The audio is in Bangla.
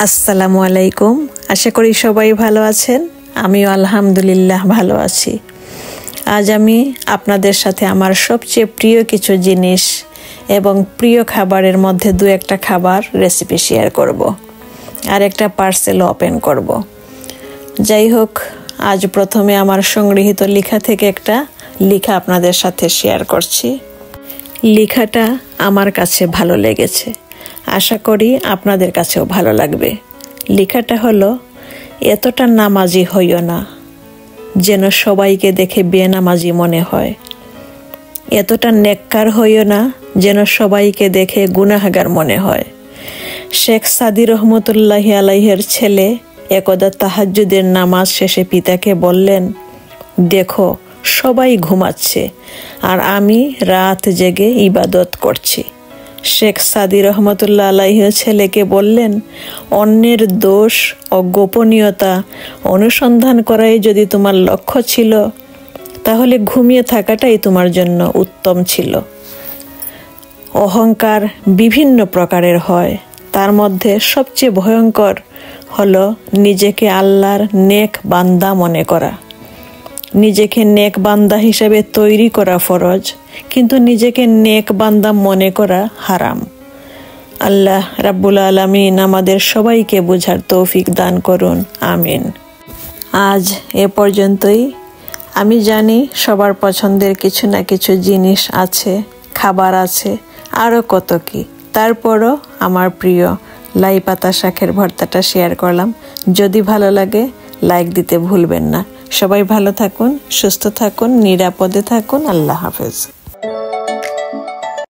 আসসালামু আলাইকুম। আশা করি সবাই ভালো আছেন। আমিও আলহামদুলিল্লাহ ভালো আছি। আজ আমি আপনাদের সাথে আমার সবচেয়ে প্রিয় কিছু জিনিস এবং প্রিয় খাবারের মধ্যে দু একটা খাবার রেসিপি শেয়ার করব। আর একটা পার্সেল ওপেন করব। যাই হোক, আজ প্রথমে আমার সংগৃহীত লেখা থেকে একটা লেখা আপনাদের সাথে শেয়ার করছি। লেখাটা আমার কাছে ভালো লেগেছে, আশা করি আপনাদের কাছেও ভালো লাগবে। লেখাটা হলো, এতটা নামাজি হইও না যেন সবাইকে দেখে বেনামাজি মনে হয়, এতটা নেককার হইও না যেন সবাইকে দেখে গুনাহগার মনে হয়। শেখ সাদি রহমতুল্লাহি আলাইহির ছেলে একদা তাহাজ্জুদের নামাজ শেষে পিতাকে বললেন, দেখো সবাই ঘুমাচ্ছে আর আমি রাত জেগে ইবাদত করছি। শেখ সাদি রহমতুল্লাহ আলাইহির ছেলেকে বললেন, অন্যের দোষ ও গোপনীয়তা অনুসন্ধান করাই যদি তোমার লক্ষ্য ছিল, তাহলে ঘুমিয়ে থাকাটাই তোমার জন্য উত্তম ছিল। অহংকার বিভিন্ন প্রকারের হয়, তার মধ্যে সবচেয়ে ভয়ঙ্কর হলো নিজেকে আল্লাহর নেক বান্দা মনে করা। নিজেকে নেক বান্দা হিসেবে তৈরি করা ফরজ, কিন্তু নিজেকে নেক বান্দা মনে করা হারাম। আল্লাহ রাব্বুল আলামিন আমাদের সবাইকে বোঝার তৌফিক দান করুন, আমিন। আজ এ পর্যন্তই। আমি জানি সবার পছন্দের কিছু না কিছু জিনিস আছে, খাবার আছে, আরও কত কি। তারপরও আমার প্রিয় লাই পাতা শাকের ভর্তাটা শেয়ার করলাম। যদি ভালো লাগে লাইক দিতে ভুলবেন না। সবাই ভালো থাকুন, সুস্থ থাকুন, নিরাপদে থাকুন। আল্লাহ হাফেজ।